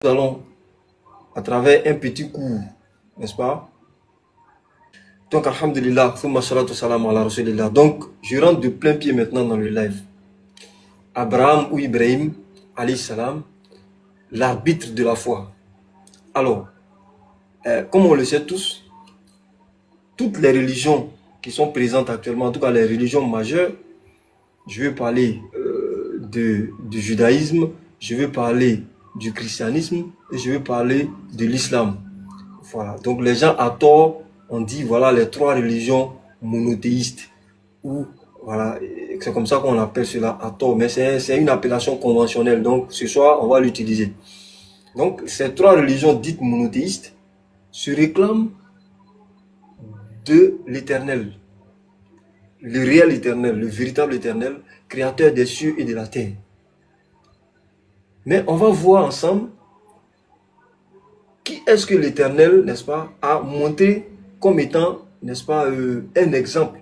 Nous allons, à travers un petit cours, n'est-ce pas? Donc, alhamdulillah, donc, je rentre de plein pied maintenant dans le live. Abraham ou Ibrahim, alayhi salam, l'arbitre de la foi. Alors, comme on le sait tous, toutes les religions qui sont présentes actuellement, en tout cas les religions majeures, je vais parler du judaïsme, je vais parler du christianisme et je vais parler de l'islam. Voilà. Donc les gens à tort ont dit voilà les trois religions monothéistes, ou voilà, c'est comme ça qu'on appelle cela à tort, mais c'est une appellation conventionnelle, donc ce soir on va l'utiliser. Donc ces trois religions dites monothéistes se réclament de l'éternel, le réel éternel, le véritable éternel, créateur des cieux et de la terre. Mais on va voir ensemble qui est-ce que l'Éternel, n'est-ce pas, a montré comme étant, n'est-ce pas, un exemple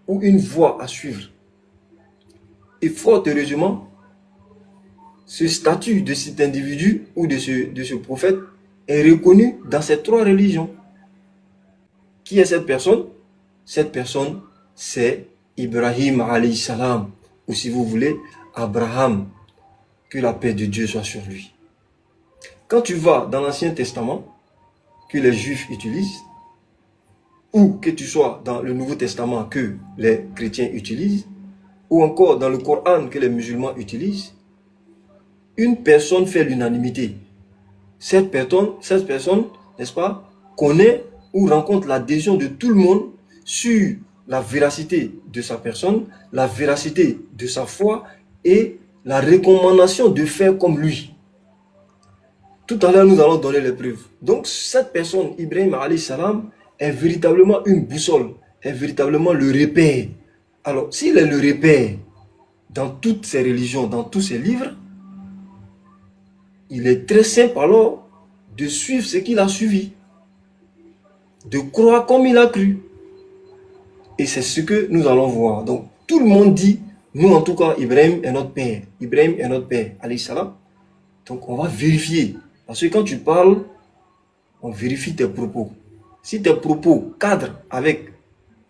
ou une voie à suivre. Et fort heureusement, ce statut de cet individu ou de ce prophète est reconnu dans ces trois religions. Qui est cette personne? Cette personne, c'est Ibrahim alayhi salam, ou si vous voulez, Abraham. Que la paix de Dieu soit sur lui. Quand tu vas dans l'Ancien Testament, que les Juifs utilisent, ou que tu sois dans le Nouveau Testament que les chrétiens utilisent, ou encore dans le Coran que les musulmans utilisent, une personne fait l'unanimité. Cette personne, n'est-ce pas, connaît ou rencontre l'adhésion de tout le monde sur la véracité de sa personne, la véracité de sa foi et la recommandation de faire comme lui. Tout à l'heure, nous allons donner les preuves. Donc, cette personne, Ibrahim alayhi salam, est véritablement une boussole, est véritablement le repère. Alors, s'il est le repère dans toutes ces religions, dans tous ces livres, il est très simple alors de suivre ce qu'il a suivi, de croire comme il a cru. Et c'est ce que nous allons voir. Donc, tout le monde dit, nous en tout cas, Ibrahim est notre père. Ibrahim est notre père, alayhi salam. Donc, on va vérifier. Parce que quand tu parles, on vérifie tes propos. Si tes propos cadrent avec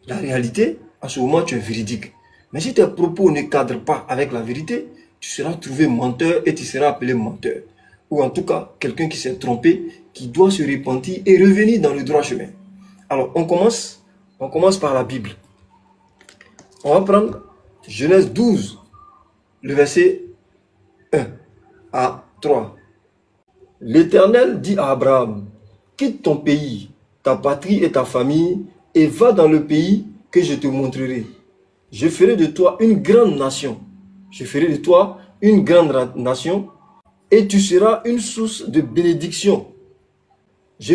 la réalité, à ce moment, tu es véridique. Mais si tes propos ne cadrent pas avec la vérité, tu seras trouvé menteur et tu seras appelé menteur. Ou en tout cas, quelqu'un qui s'est trompé, qui doit se repentir et revenir dans le droit chemin. Alors, on commence par la Bible. On va prendre Genèse 12, le verset 1 à 3. L'Éternel dit à Abraham, quitte ton pays, ta patrie et ta famille, et va dans le pays que je te montrerai. Je ferai de toi une grande nation. Je ferai de toi une grande nation, et tu seras une source de bénédiction. Je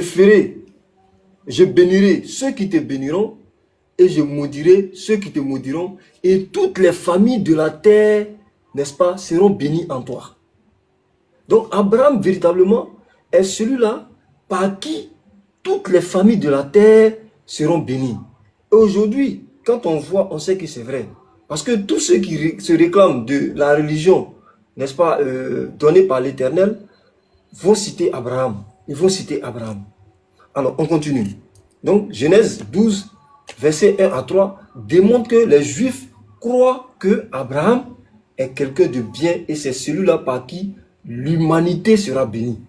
bénirai ceux qui te béniront, et je maudirai ceux qui te maudiront, et toutes les familles de la terre, n'est-ce pas, seront bénies en toi. Donc Abraham véritablement est celui-là par qui toutes les familles de la terre seront bénies. Et aujourd'hui, quand on voit, on sait que c'est vrai. Parce que tous ceux qui se réclament de la religion, n'est-ce pas, donnée par l'Éternel, vont citer Abraham. Ils vont citer Abraham. Alors, on continue. Donc, Genèse 12, verset 1 à 3, démontre que les Juifs croient que Abraham est quelqu'un de bien et c'est celui-là par qui l'humanité sera bénie.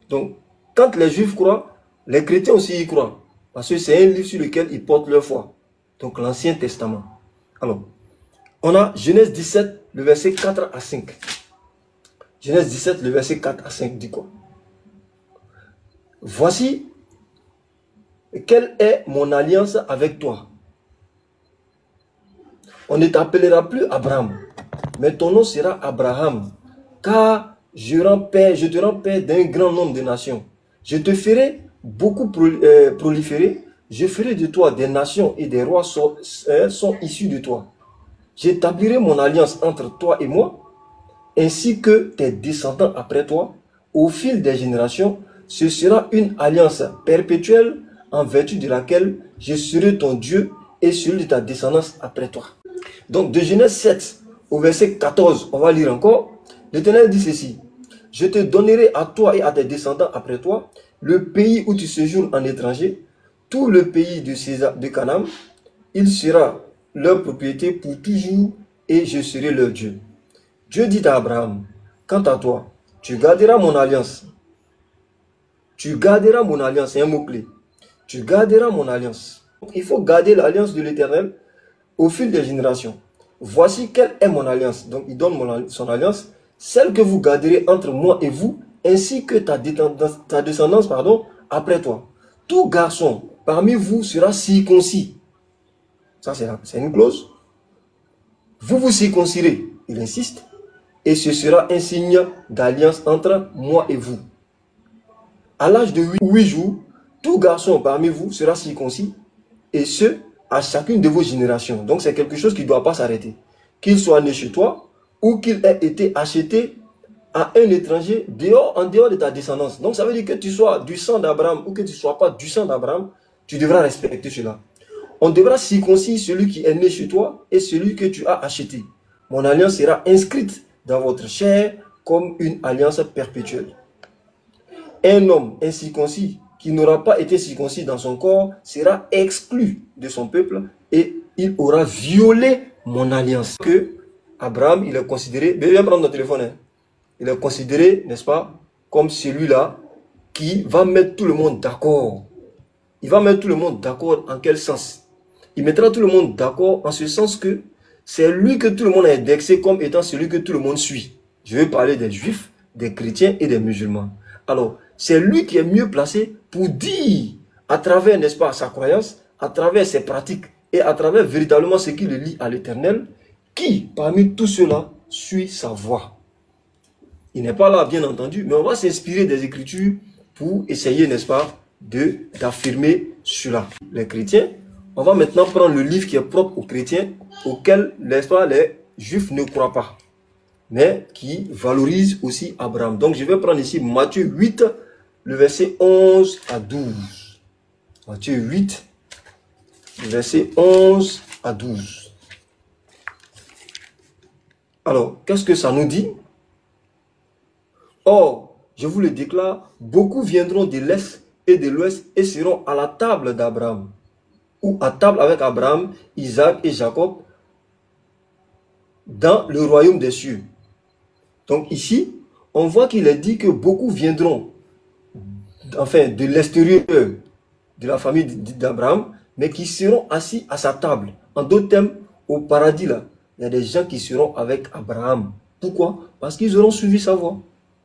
Donc, quand les Juifs croient, les chrétiens aussi y croient. Parce que c'est un livre sur lequel ils portent leur foi. Donc, l'Ancien Testament. Alors, on a Genèse 17, le verset 4 à 5. Genèse 17, le verset 4 à 5 dit quoi? Voici quelle est mon alliance avec toi. On ne t'appellera plus Abraham, mais ton nom sera Abraham. Car je te rends père d'un grand nombre de nations. Je te ferai beaucoup proliférer. Je ferai de toi des nations et des rois sont issus de toi. J'établirai mon alliance entre toi et moi, ainsi que tes descendants après toi. Au fil des générations, ce sera une alliance perpétuelle en vertu de laquelle je serai ton Dieu et celui de ta descendance après toi. Donc de Genèse 7 au verset 14, on va lire encore. L'Éternel dit ceci. je te donnerai à toi et à tes descendants après toi le pays où tu séjournes en étranger, tout le pays de Canaan, il sera leur propriété pour toujours et je serai leur Dieu. Dieu dit à Abraham, quant à toi, tu garderas mon alliance. Tu garderas mon alliance, c'est un mot-clé. Tu garderas mon alliance. Il faut garder l'alliance de l'Éternel au fil des générations. Voici quelle est mon alliance. Donc il donne son alliance, celle que vous garderez entre moi et vous, ainsi que ta descendance après toi. Tout garçon parmi vous sera circoncis. Ça, c'est une clause. Vous vous circoncirez, il insiste, et ce sera un signe d'alliance entre moi et vous. À l'âge de 8 jours, tout garçon parmi vous sera circoncis, et ce, à chacune de vos générations. Donc c'est quelque chose qui ne doit pas s'arrêter. Qu'il soit né chez toi, ou qu'il ait été acheté à un étranger en dehors de ta descendance. Donc ça veut dire que tu sois du sang d'Abraham, ou que tu ne sois pas du sang d'Abraham, tu devras respecter cela. On devra circoncire celui qui est né chez toi et celui que tu as acheté. Mon alliance sera inscrite dans votre chair comme une alliance perpétuelle. Un homme incirconcis qui n'aura pas été circoncis dans son corps sera exclu de son peuple et il aura violé mon alliance. Que Abraham, il est considéré, viens prendre notre téléphone, hein. Il est considéré, n'est-ce pas, comme celui-là qui va mettre tout le monde d'accord. Il va mettre tout le monde d'accord en quel sens? Il mettra tout le monde d'accord en ce sens que c'est lui que tout le monde a indexé comme étant celui que tout le monde suit. Je vais parler des juifs, des chrétiens et des musulmans. Alors, c'est lui qui est mieux placé pour dire, à travers, n'est-ce pas, sa croyance, à travers ses pratiques et à travers véritablement ce qui le lie à l'Éternel, qui, parmi tous ceux-là, suit sa voie. Il n'est pas là, bien entendu, mais on va s'inspirer des Écritures pour essayer, n'est-ce pas, d'affirmer cela. Les chrétiens, on va maintenant prendre le livre qui est propre aux chrétiens, auquel, n'est-ce pas, les juifs ne croient pas, mais qui valorise aussi Abraham. Donc je vais prendre ici Matthieu 8, le verset 11 à 12. Matthieu 8, le verset 11 à 12. Alors, qu'est-ce que ça nous dit? Or, je vous le déclare, beaucoup viendront de l'Est et de l'Ouest et seront à la table d'Abraham, ou à table avec Abraham, Isaac et Jacob, dans le royaume des cieux. Donc ici, on voit qu'il est dit que beaucoup viendront, enfin de l'extérieur de la famille d'Abraham, mais qui seront assis à sa table. En d'autres termes, au paradis là, il y a des gens qui seront avec Abraham. Pourquoi? Parce qu'ils auront suivi sa voie,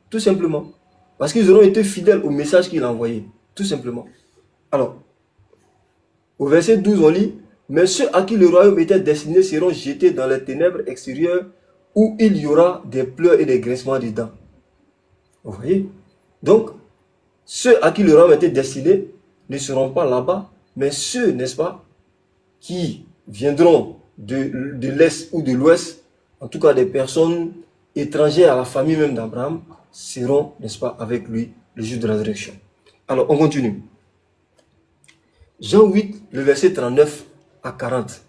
tout simplement. Parce qu'ils auront été fidèles au message qu'il a envoyé, tout simplement. Alors, au verset 12, on lit, mais ceux à qui le royaume était destiné seront jetés dans les ténèbres extérieures où il y aura des pleurs et des grincements de dents. Vous voyez? Donc, ceux à qui le royaume était destiné ne seront pas là-bas, mais ceux, n'est-ce pas, qui viendront de l'Est ou de l'Ouest, en tout cas des personnes étrangères à la famille même d'Abraham, seront, n'est-ce pas, avec lui le jour de la résurrection. Alors, on continue. Jean 8, le verset 39 à 40.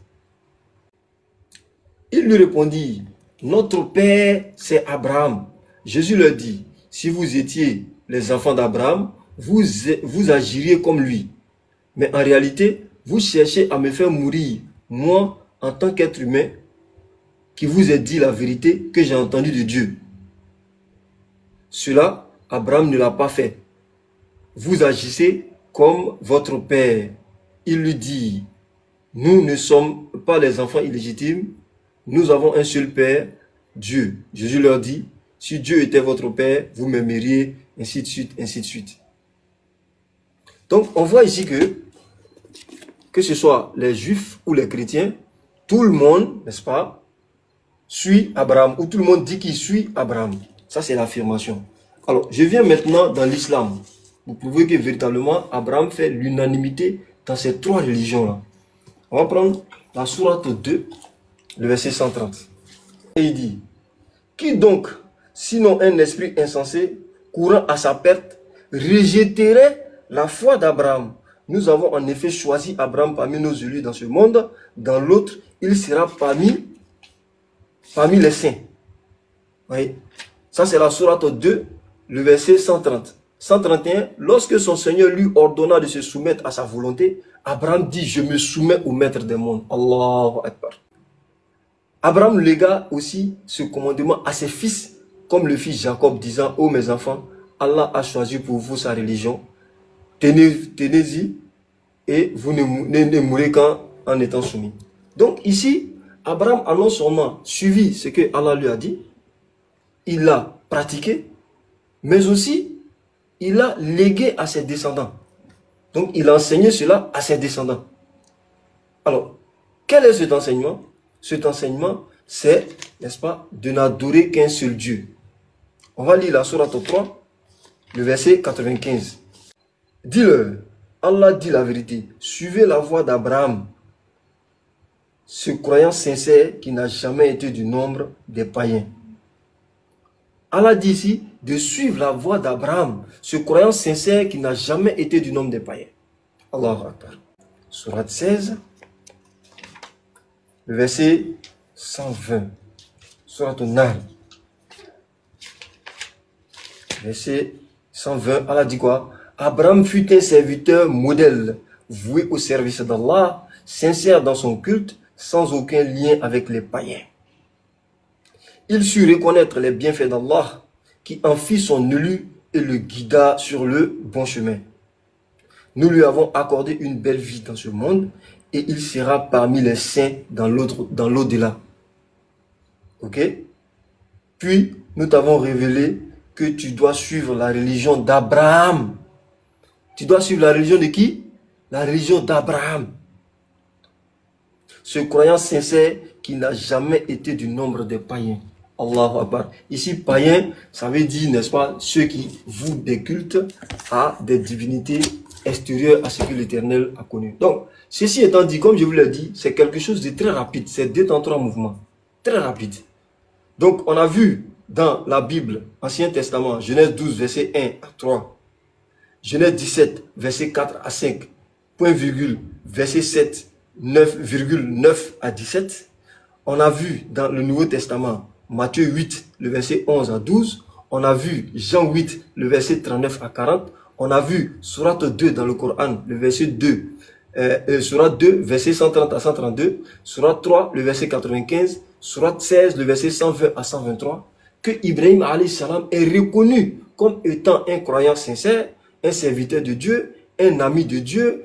Il lui répondit, notre père, c'est Abraham. Jésus leur dit, si vous étiez les enfants d'Abraham, vous agiriez comme lui. Mais en réalité, vous cherchez à me faire mourir, moi, en tant qu'être humain, qui vous ai dit la vérité que j'ai entendue de Dieu. Cela, Abraham ne l'a pas fait. Vous agissez comme votre père. Il lui dit, nous ne sommes pas les enfants illégitimes, nous avons un seul père, Dieu. Jésus leur dit, si Dieu était votre père, vous m'aimeriez, ainsi de suite, ainsi de suite. Donc, on voit ici que ce soit les juifs ou les chrétiens, tout le monde, n'est-ce pas, suit Abraham, ou tout le monde dit qu'il suit Abraham. Ça, c'est l'affirmation. Alors, je viens maintenant dans l'islam. Vous pouvez que véritablement, Abraham fait l'unanimité dans ces trois religions-là. On va prendre la sourate 2, le verset 130. Et il dit, qui donc, sinon un esprit insensé, courant à sa perte, rejetterait la foi d'Abraham? Nous avons en effet choisi Abraham parmi nos élus dans ce monde. Dans l'autre, il sera parmi les saints. Oui. Ça, c'est la sourate 2, le verset 130. 131, lorsque son Seigneur lui ordonna de se soumettre à sa volonté, Abraham dit, je me soumets au maître des mondes. Allahu Akbar. Abraham légua aussi ce commandement à ses fils, comme le fit Jacob, disant, ô mes enfants, Allah a choisi pour vous sa religion. Tenez-y et vous ne mourrez qu'en étant soumis. Donc ici, Abraham a non seulement suivi ce que Allah lui a dit, il l'a pratiqué, mais aussi il a légué à ses descendants. Donc il a enseigné cela à ses descendants. Alors, quel est cet enseignement? Cet enseignement, c'est, n'est-ce pas, de n'adorer qu'un seul Dieu. On va lire la sourate 3, le verset 95. Dis-leur, Allah dit la vérité, suivez la voie d'Abraham, ce croyant sincère qui n'a jamais été du nombre des païens. Allah dit ici de suivre la voie d'Abraham, ce croyant sincère qui n'a jamais été du nombre des païens. Allahu Akbar. Sourate 16, le verset 120. Sourate Nahl. Verset 120, Allah dit quoi? Abraham fut un serviteur modèle, voué au service d'Allah, sincère dans son culte, sans aucun lien avec les païens. Il sut reconnaître les bienfaits d'Allah, qui en fit son élu et le guida sur le bon chemin. Nous lui avons accordé une belle vie dans ce monde, et il sera parmi les saints dans l'au-delà. Ok? Puis, nous t'avons révélé que tu dois suivre la religion d'Abraham. Tu dois suivre la religion de qui? La religion d'Abraham. Ce croyant sincère qui n'a jamais été du nombre des païens. Allahu Akbar. Ici, païen, ça veut dire, n'est-ce pas, ceux qui vouent des cultes à des divinités extérieures à ce que l'Éternel a connu. Donc, ceci étant dit, comme je vous l'ai dit, c'est quelque chose de très rapide. C'est 2 temps 3 mouvements. Très rapide. Donc, on a vu dans la Bible, Ancien Testament, Genèse 12, verset 1 à 3. Genèse 17, verset 4 à 5. Point virgule, verset 7, 9,9 à 17. On a vu dans le Nouveau Testament, Matthieu 8, le verset 11 à 12. On a vu Jean 8, le verset 39 à 40. On a vu Sourate 2 dans le Coran, le verset 2. Sourate 2, verset 130 à 132. Sourate 3, le verset 95. Sourate 16, le verset 120 à 123. Que Ibrahim alayhi salam est reconnu comme étant un croyant sincère, un serviteur de Dieu, un ami de Dieu,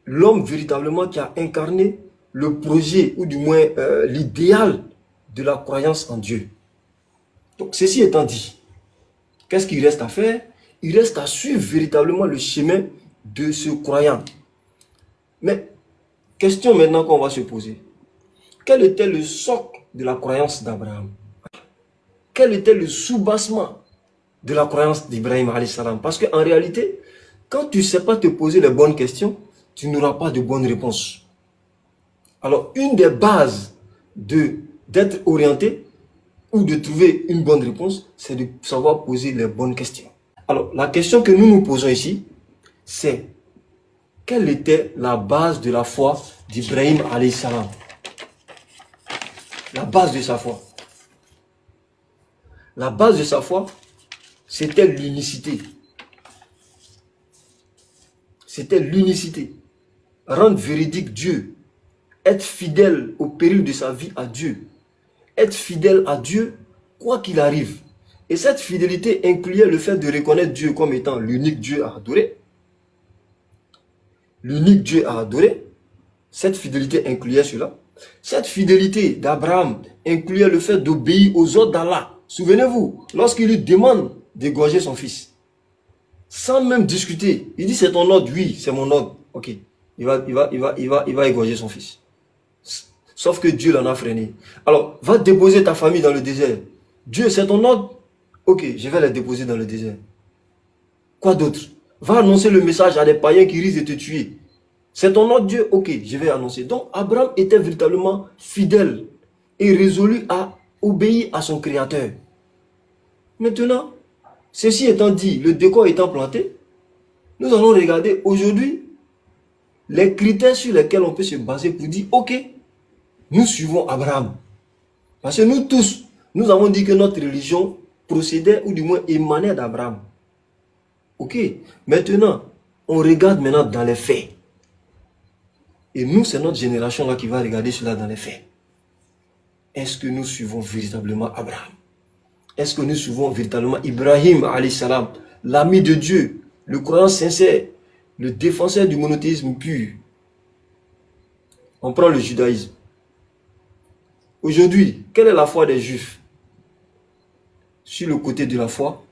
l'homme véritablement qui a incarné le projet, ou du moins l'idéal de la croyance en Dieu. Donc, ceci étant dit, qu'est-ce qu'il reste à faire? Il reste à suivre véritablement le chemin de ce croyant. Mais, question maintenant qu'on va se poser. Quel était le socle de la croyance d'Abraham? Quel était le soubassement de la croyance d'Ibrahim alayhi salam? Parce qu'en réalité, quand tu ne sais pas te poser les bonnes questions, tu n'auras pas de bonnes réponses. Alors, une des bases d'être orienté ou de trouver une bonne réponse, c'est de savoir poser les bonnes questions. Alors, la question que nous nous posons ici, c'est quelle était la base de la foi d'Ibrahim alayhi salam? La base de sa foi. La base de sa foi, c'était l'unicité. C'était l'unicité. Rendre véridique Dieu. Être fidèle au péril de sa vie à Dieu. Être fidèle à Dieu, quoi qu'il arrive. Et cette fidélité incluait le fait de reconnaître Dieu comme étant l'unique Dieu à adorer. L'unique Dieu à adorer. Cette fidélité incluait cela. Cette fidélité d'Abraham incluait le fait d'obéir aux ordres d'Allah. Souvenez-vous, lorsqu'il lui demande d'égorger son fils, sans même discuter, il dit c'est ton ordre, oui, c'est mon ordre. Ok, il va égorger son fils. Sauf que Dieu l'en a freiné. Alors, va déposer ta famille dans le désert. Dieu, c'est ton ordre? Ok, je vais les déposer dans le désert. Quoi d'autre? Va annoncer le message à des païens qui risquent de te tuer. C'est ton ordre, Dieu? Ok, je vais annoncer. Donc, Abraham était véritablement fidèle et résolu à obéir à son Créateur. Maintenant, ceci étant dit, le décor étant planté, nous allons regarder aujourd'hui les critères sur lesquels on peut se baser pour dire, ok, nous suivons Abraham. Parce que nous tous, nous avons dit que notre religion procédait ou du moins émanait d'Abraham. Ok, maintenant, on regarde maintenant dans les faits. Et nous, c'est notre génération là qui va regarder cela dans les faits. Est-ce que nous suivons véritablement Abraham? Est-ce que nous suivons véritablement Ibrahim, alayhi salam, l'ami de Dieu, le croyant sincère, le défenseur du monothéisme pur? On prend le judaïsme. Aujourd'hui, quelle est la foi des Juifs? Sur le côté de la foi,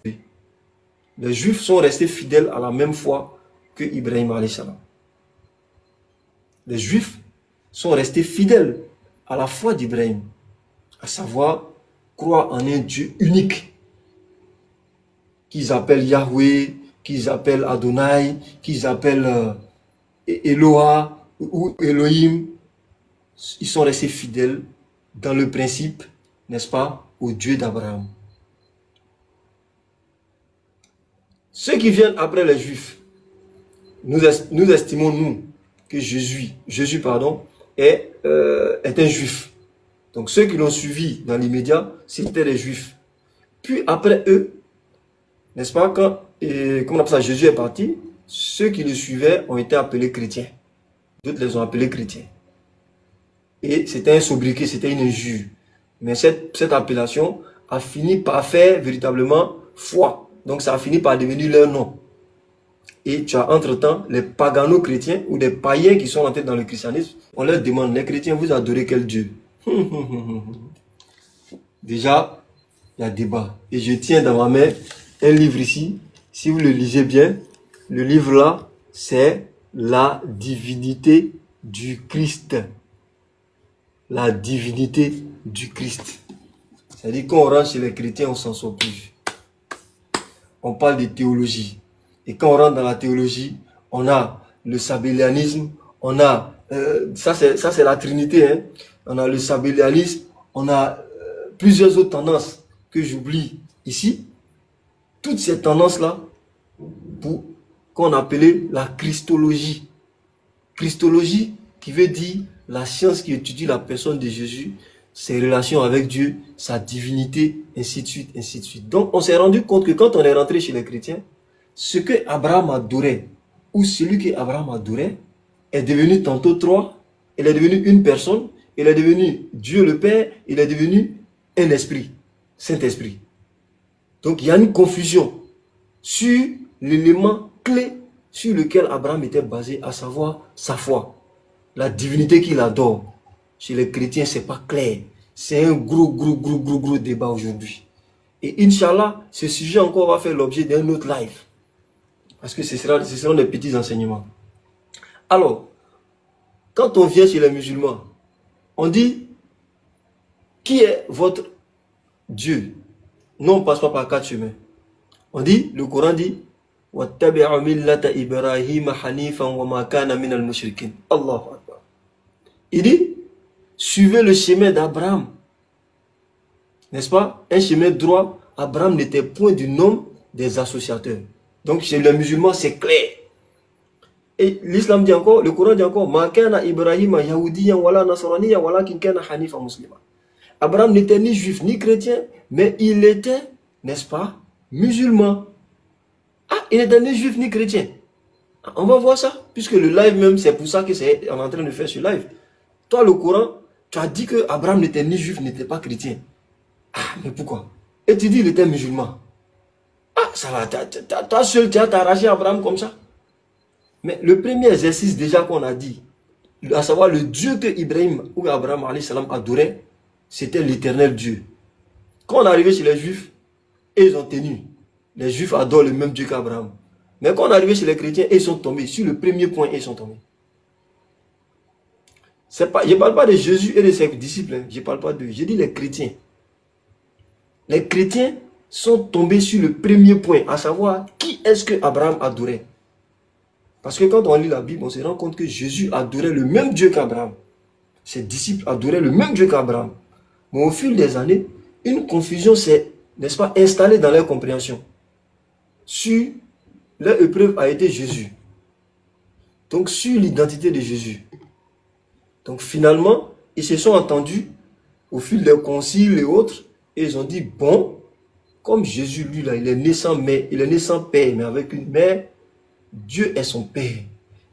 les Juifs sont restés fidèles à la même foi que Ibrahim alayhi salam. Les Juifs sont restés fidèles à la foi d'Ibrahim, à savoir croire en un Dieu unique, qu'ils appellent Yahweh, qu'ils appellent Adonai, qu'ils appellent Eloah ou Elohim. Ils sont restés fidèles dans le principe, n'est-ce pas, au Dieu d'Abraham. Ceux qui viennent après les Juifs, nous estimons, nous, que Jésus est un Juif. Donc ceux qui l'ont suivi dans l'immédiat, c'était les Juifs. Puis après eux, n'est-ce pas, quand Jésus est parti, ceux qui le suivaient ont été appelés chrétiens. D'autres les ont appelés chrétiens. Et c'était un sobriquet, c'était une injure. Mais cette appellation a fini par faire véritablement foi. Donc ça a fini par devenir leur nom. Et tu as entre-temps les pagano-chrétiens ou des païens qui sont entrés dans le christianisme. On leur demande, les chrétiens, vous adorez quel Dieu? Déjà, il y a débat. Et je tiens dans ma main un livre ici. Si vous le lisez bien, le livre là, c'est La divinité du Christ. La divinité du Christ. C'est-à-dire quand on rentre chez les chrétiens, on s'en sort plus. On parle de théologie. Et quand on rentre dans la théologie, on a le sabellianisme, on a, ça c'est la Trinité, hein. On a le sabellianisme, on a plusieurs autres tendances que j'oublie ici. Toutes ces tendances-là, qu'on appelait la Christologie. Christologie qui veut dire la science qui étudie la personne de Jésus, ses relations avec Dieu, sa divinité, ainsi de suite, ainsi de suite. Donc on s'est rendu compte que quand on est rentré chez les chrétiens, ce que Abraham adorait, ou celui que Abraham adorait, est devenu tantôt trois, il est devenu une personne, il est devenu Dieu le Père, il est devenu un esprit, Saint-Esprit. Donc il y a une confusion sur l'élément clé sur lequel Abraham était basé, à savoir sa foi, la divinité qu'il adore. Chez les chrétiens, c'est pas clair. C'est un gros débat aujourd'hui. Et Inch'Allah, ce sujet encore va faire l'objet d'un autre live. Parce que ce seront des petits enseignements. Alors, quand on vient chez les musulmans, on dit, qui est votre Dieu? Non, on ne passe pas par 4 chemins. On dit, le Coran dit, وَاتَّبِعُ مِلَّةَ إِبْرَاهِيمَ حَنِيفًا وَمَا كَانَ مِنَ الْمُشْرِكِينَ. Allahu Akbar. Il dit, suivez le chemin d'Abraham. N'est-ce pas? Un chemin droit. Abraham n'était point du nom des associateurs. Donc chez les musulmans, c'est clair. Et l'islam dit encore, le Coran dit encore, مَا كَانَ إِبْرَاهِيمَ يَهُودِيًّا وَلَا نَصْرَانِيًّا وَلَكِنْ كَانَ حَنِيفًا مُسْلِمًا. Abraham n'était ni juif ni chrétien, mais il était, n'est-ce pas, musulman. Ah, il n'était ni juif ni chrétien. On va voir ça, puisque le live même, c'est pour ça que c'est on est en train de faire ce live. Toi, le Coran, tu as dit que Abraham n'était ni juif, n'était pas chrétien. Ah, mais pourquoi? Et tu dis qu'il était musulman. Ah, ça va, toi seul, tu as arraché Abraham comme ça. Mais le premier exercice déjà qu'on a dit, à savoir le Dieu que Ibrahim ou Abraham alayhi salam adorait, c'était l'éternel Dieu. Quand on est arrivé chez les Juifs, ils ont tenu. Les Juifs adorent le même Dieu qu'Abraham. Mais quand on est arrivé chez les chrétiens, ils sont tombés. Sur le premier point, ils sont tombés. Je ne parle pas de Jésus et de ses disciples. Hein. Je ne parle pas d'eux. Je dis les chrétiens. Les chrétiens sont tombés sur le premier point, à savoir qui est-ce que Abraham adorait. Parce que quand on lit la Bible, on se rend compte que Jésus adorait le même Dieu qu'Abraham. Ses disciples adoraient le même Dieu qu'Abraham. Mais au fil des années, une confusion s'est, n'est-ce pas, installée dans leur compréhension. Sur leur épreuve a été Jésus. Donc sur l'identité de Jésus. Donc finalement, ils se sont entendus au fil des conciles et autres, et ils ont dit, bon, comme Jésus, lui, là, il est né sans mère, il est né sans père, mais avec une mère, Dieu est son père.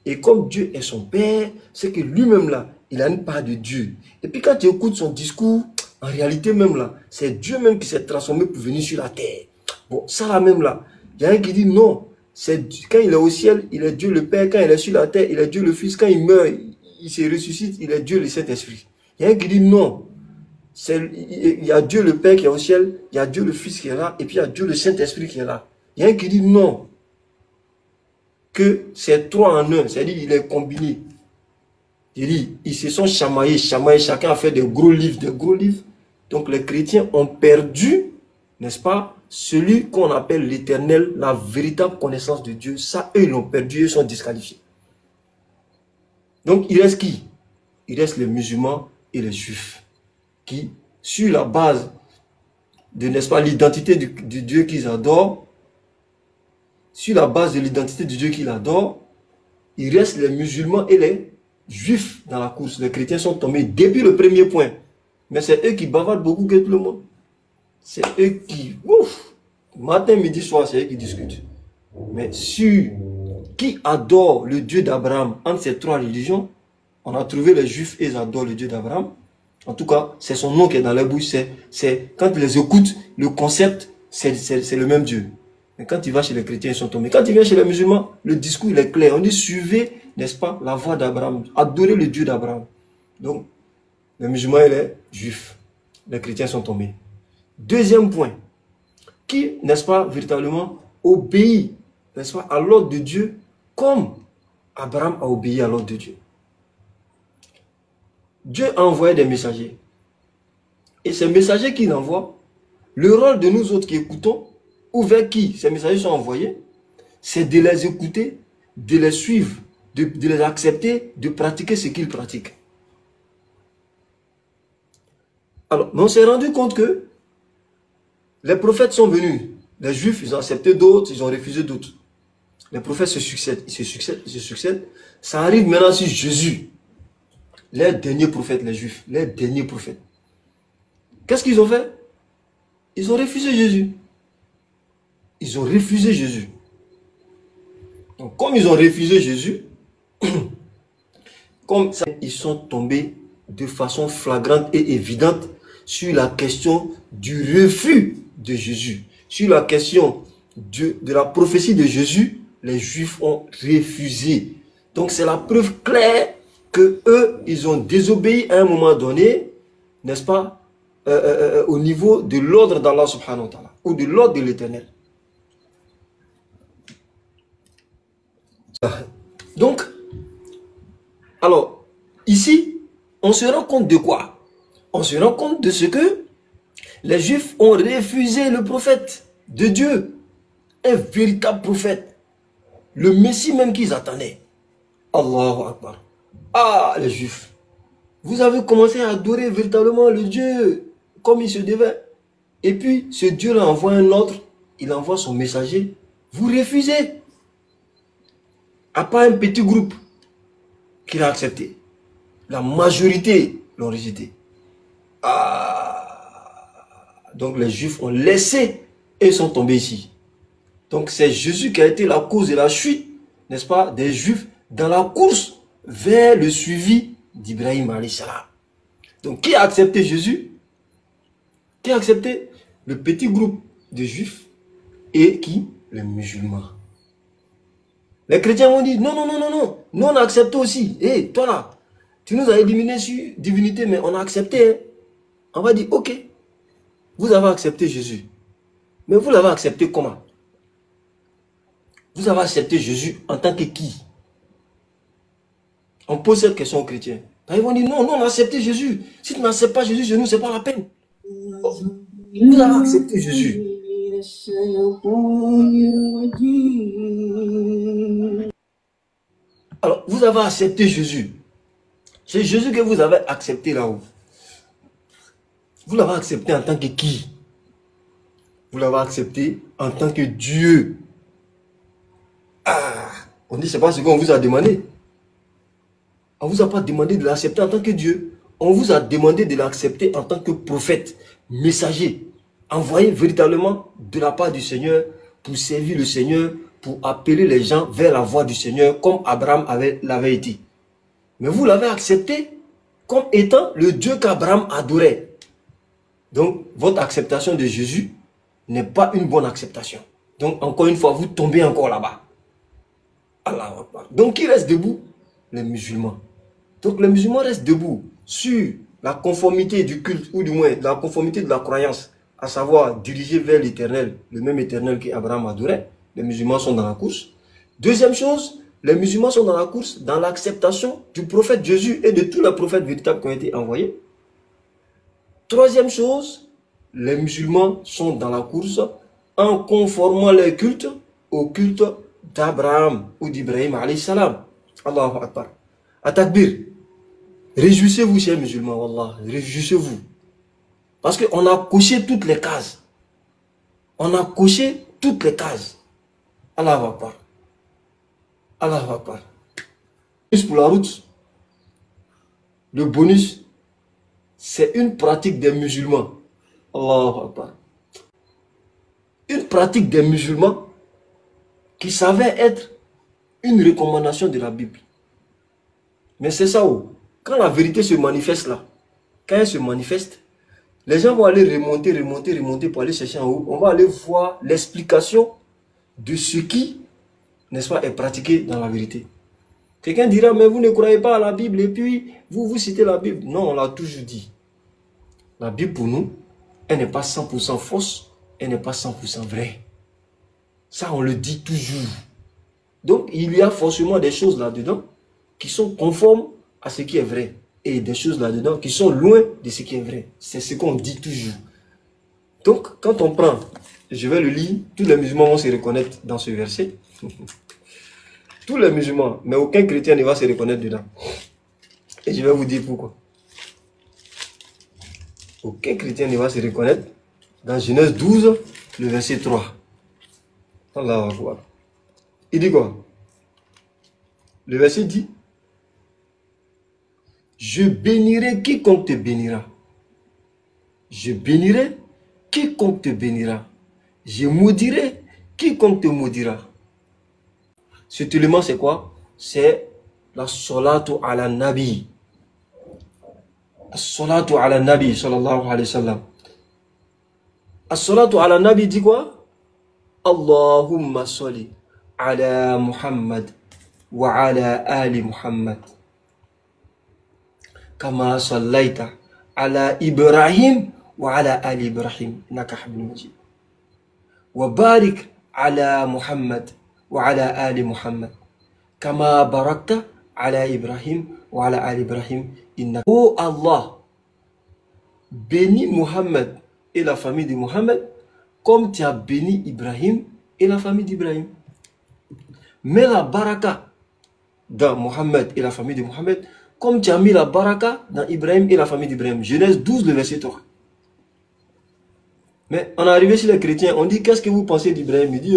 Et comme Dieu est son père, c'est que lui-même, là, il a une part de Dieu. Et puis quand tu écoutes son discours, en réalité même, là, c'est Dieu même qui s'est transformé pour venir sur la terre. Bon, ça là même, là, il y a un qui dit non. Quand il est au ciel, il est Dieu le Père. Quand il est sur la terre, il est Dieu le Fils. Quand il meurt, il se ressuscite, il est Dieu le Saint-Esprit. Il y a un qui dit non. Il y a Dieu le Père qui est au ciel, il y a Dieu le Fils qui est là, et puis il y a Dieu le Saint-Esprit qui est là. Il y a un qui dit non. Que c'est trois en un, c'est-à-dire il est combiné. Il dit, ils se sont chamaillés, chacun a fait des gros livres, Donc les chrétiens ont perdu, n'est-ce pas, celui qu'on appelle l'Éternel, la véritable connaissance de Dieu. Ça, eux, ils l'ont perdu, ils sont disqualifiés. Donc il reste qui? Il reste les musulmans et les juifs, qui, sur la base de, n'est-ce pas, l'identité du Dieu qu'ils adorent, sur la base de l'identité du Dieu qu'ils adorent, il reste les musulmans et les juifs dans la course. Les chrétiens sont tombés depuis le premier point. Mais c'est eux qui bavardent beaucoup que tout le monde. C'est eux qui, ouf, matin, midi, soir, c'est eux qui discutent. Mais sur qui adore le Dieu d'Abraham entre ces trois religions, on a trouvé les juifs et ils adorent le Dieu d'Abraham. En tout cas, c'est son nom qui est dans la bouche. Quand tu les écoutes, le concept, c'est le même Dieu. Mais quand tu vas chez les chrétiens, ils sont tombés. Quand tu viens chez les musulmans, le discours il est clair. On dit suivez, n'est-ce pas, la voie d'Abraham. Adorez le Dieu d'Abraham. Donc, les musulmans et les juifs, les chrétiens sont tombés. Deuxième point, qui, n'est-ce pas, véritablement obéit, n'est-ce pas, à l'ordre de Dieu, comme Abraham a obéi à l'ordre de Dieu. Dieu a envoyé des messagers. Et ces messagers qu'il envoie, le rôle de nous autres qui écoutons, ou vers qui ces messagers sont envoyés, c'est de les écouter, de les suivre, de les accepter, de pratiquer ce qu'ils pratiquent. Alors, on s'est rendu compte que les prophètes sont venus. Les juifs, ils ont accepté d'autres, ils ont refusé d'autres. Les prophètes se succèdent, ils se succèdent. Ça arrive maintenant sur Jésus. Les derniers prophètes, les juifs, les derniers prophètes. Qu'est-ce qu'ils ont fait? Ils ont refusé Jésus. Ils ont refusé Jésus. Donc, comme ils ont refusé Jésus, comme ça, ils sont tombés de façon flagrante et évidente sur la question du refus de Jésus. Sur la question de la prophétie de Jésus, les Juifs ont refusé. Donc, c'est la preuve claire que eux, ils ont désobéi à un moment donné, n'est-ce pas, au niveau de l'ordre d'Allah subhanahu wa ta'ala, ou de l'ordre de l'Éternel. Donc, alors, ici, on se rend compte de quoi? On se rend compte de ce que les Juifs ont refusé le prophète de Dieu, un véritable prophète, le Messie même qu'ils attendaient. Allahu Akbar. Ah, les Juifs, vous avez commencé à adorer véritablement le Dieu comme il se devait. Et puis, ce Dieu-là envoie un autre, il envoie son messager. Vous refusez. À part un petit groupe qui l'a accepté. La majorité l'ont rejeté. Ah, donc les Juifs ont laissé et sont tombés ici. Donc c'est Jésus qui a été la cause de la chute, n'est-ce pas, des Juifs dans la course vers le suivi d'Ibrahim alayhi salam. Donc qui a accepté Jésus? Qui a accepté? Le petit groupe de Juifs et qui? Les musulmans. Les chrétiens vont dire non, non, non, non, non. Nous on a accepté aussi. Hé, hey, toi là, tu nous as éliminé sur divinité, mais on a accepté. Hein. On va dire ok, vous avez accepté Jésus. Mais vous l'avez accepté comment? Vous avez accepté Jésus en tant que qui? On pose cette question aux chrétiens. Ils vont dire non, non, on a accepté Jésus. Si tu n'acceptes pas Jésus chez nous, c'est pas la peine. Vous avez accepté Jésus. Alors, vous avez accepté Jésus. C'est Jésus que vous avez accepté là-haut. Vous l'avez accepté en tant que qui? Vous l'avez accepté en tant que Dieu. Ah, on dit c'est pas ce qu'on vous a demandé. On ne vous a pas demandé de l'accepter en tant que Dieu. On vous a demandé de l'accepter en tant que prophète, messager. envoyé véritablement de la part du Seigneur pour servir le Seigneur, pour appeler les gens vers la voie du Seigneur comme Abraham l'avait été. Mais vous l'avez accepté comme étant le Dieu qu'Abraham adorait. Donc, votre acceptation de Jésus n'est pas une bonne acceptation. Donc, encore une fois, vous tombez encore là-bas. Allahu Akbar. Donc, qui reste debout? Les musulmans. Donc, les musulmans restent debout sur la conformité du culte, ou du moins la conformité de la croyance, à savoir diriger vers l'éternel, le même éternel qu'Abraham adorait. Les musulmans sont dans la course. Deuxième chose, les musulmans sont dans la course dans l'acceptation du prophète Jésus et de tous les prophètes véritables qui ont été envoyés. Troisième chose, les musulmans sont dans la course en conformant les cultes au culte d'Abraham ou d'Ibrahim alayhi salam. Allahu Akbar. At-takbir. Réjouissez-vous, chers musulmans, wallah. Réjouissez-vous. Parce qu'on a coché toutes les cases. On a coché toutes les cases. Allahu Akbar. Allahu Akbar. Pour la route, le bonus, c'est une pratique des musulmans. Allahu Akbar. Une pratique des musulmans qui savait être une recommandation de la Bible. Mais c'est ça où, quand la vérité se manifeste là, quand elle se manifeste, les gens vont aller remonter pour aller chercher en haut. On va aller voir l'explication de ce qui, n'est-ce pas, est pratiqué dans la vérité. Quelqu'un dira, mais vous ne croyez pas à la Bible et puis vous citez la Bible. Non, on l'a toujours dit. La Bible pour nous, elle n'est pas 100% fausse, elle n'est pas 100% vraie. Ça, on le dit toujours. Donc, il y a forcément des choses là-dedans qui sont conformes à ce qui est vrai. Et des choses là-dedans qui sont loin de ce qui est vrai. C'est ce qu'on dit toujours. Donc, quand on prend, je vais le lire, tous les musulmans vont se reconnaître dans ce verset. Tous les musulmans, mais aucun chrétien ne va se reconnaître dedans. Et je vais vous dire pourquoi. Aucun chrétien ne va se reconnaître dans Genèse 12, le verset 3. Allahu Akbar. Il dit quoi? Le verset dit, je bénirai quiconque te bénira. Je bénirai quiconque te bénira. Je maudirai quiconque te maudira. Cet élément, c'est quoi? C'est la salatu ala nabi. La salatu ala nabi, sallallahu alayhi wa sallam. La salatu ala nabi dit quoi? Allahumma salli ala Muhammad wa ala ali Muhammad. Kama sallaita ala Ibrahim wa ala ali Ibrahim. Innaka hamidun majid. Wa barik ala Muhammad وعلى آل محمد كما باركت على إبراهيم وعلى آل إبراهيم إنك Oh Allah, bénis Muhammad et la famille de Muhammad comme tu as béni Ibrahim et la famille d'Ibrahim. Mets la baraka dans Muhammad et la famille de Muhammad comme tu as mis la baraka dans Ibrahim et la famille d'Ibrahim. Genèse 12, le verset 3. Mais on est arrivé chez les chrétiens, on dit, qu'est-ce que vous pensez d'Ibrahim? Il dit,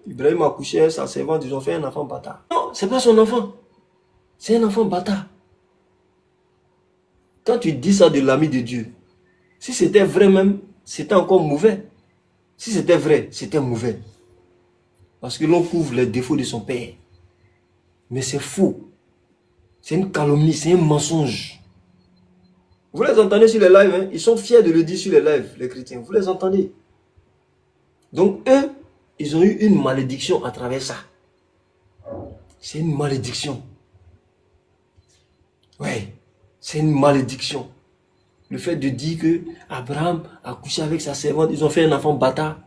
Ibrahim a couché sa servante, ils ont fait un enfant bâtard. Non, c'est pas son enfant. C'est un enfant bâtard. Quand tu dis ça de l'ami de Dieu, si c'était vrai même, c'était encore mauvais. Si c'était vrai, c'était mauvais. Parce que l'on couvre les défauts de son père. Mais c'est faux. C'est une calomnie, c'est un mensonge. Vous les entendez sur les lives, hein? Ils sont fiers de le dire sur les lives, les chrétiens. Vous les entendez. Donc eux, ils ont eu une malédiction à travers ça. C'est une malédiction. Ouais, c'est une malédiction. Le fait de dire que Abraham a couché avec sa servante, ils ont fait un enfant bâtard.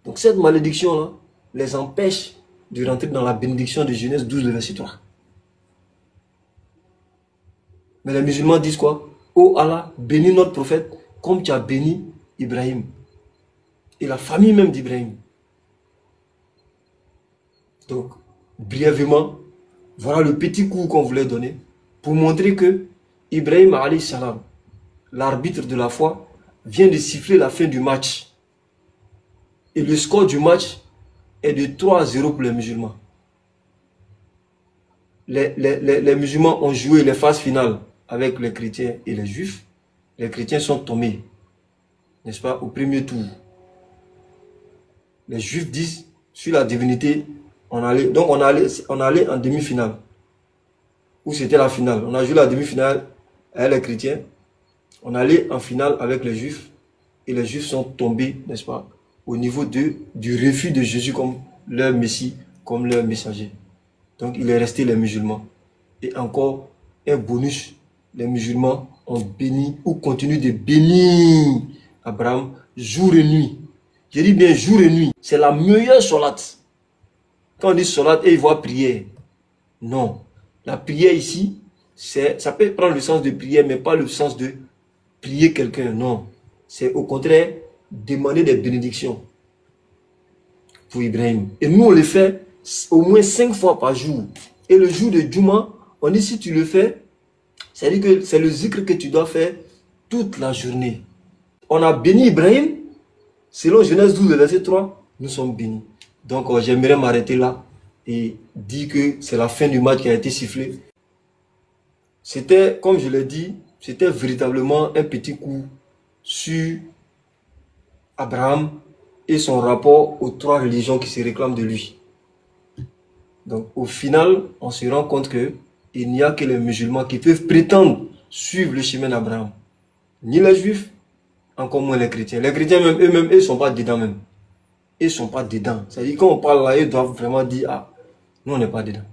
Donc cette malédiction-là les empêche de rentrer dans la bénédiction de Genèse 12, le verset 3. Mais les musulmans disent quoi? Oh Allah, bénis notre prophète comme tu as béni Ibrahim et la famille même d'Ibrahim. Donc, brièvement, voilà le petit coup qu'on voulait donner pour montrer que Ibrahim alayhi salam, l'arbitre de la foi, vient de siffler la fin du match. Et le score du match est de 3-0 pour les musulmans. Les musulmans ont joué les phases finales avec les chrétiens et les juifs. Les chrétiens sont tombés. n'est-ce pas, au premier tour. Les Juifs disent, sur la divinité, on allait en demi-finale. Ou c'était la finale. On a joué la demi-finale avec les chrétiens. On allait en finale avec les Juifs. Et les Juifs sont tombés, n'est-ce pas, au niveau du refus de Jésus comme leur Messie, comme leur messager. Donc il est resté les musulmans. Et encore un bonus, les musulmans ont béni ou continuent de bénir Abraham jour et nuit. Je dis bien jour et nuit. C'est la meilleure solat. Quand on dit solat et il voit prière. Non. La prière ici, ça peut prendre le sens de prière, mais pas le sens de prier quelqu'un. Non. C'est au contraire demander des bénédictions pour Ibrahim. Et nous, on le fait au moins 5 fois par jour. Et le jour de Juma, on dit si tu le fais, c'est-à-dire que c'est le zikr que tu dois faire toute la journée. On a béni Ibrahim, selon Genèse 12, verset 3, nous sommes bénis. Donc j'aimerais m'arrêter là et dire que c'est la fin du match qui a été sifflé. C'était, comme je l'ai dit, c'était véritablement un petit coup sur Abraham et son rapport aux 3 religions qui se réclament de lui. Donc au final, on se rend compte que il n'y a que les musulmans qui peuvent prétendre suivre le chemin d'Abraham. Ni les juifs, encore moins les chrétiens. Les chrétiens même, eux-mêmes, ils ne sont pas dedans même. Ils ne sont pas dedans. C'est-à-dire quand on parle là, ils doivent vraiment dire, ah, nous on n'est pas dedans.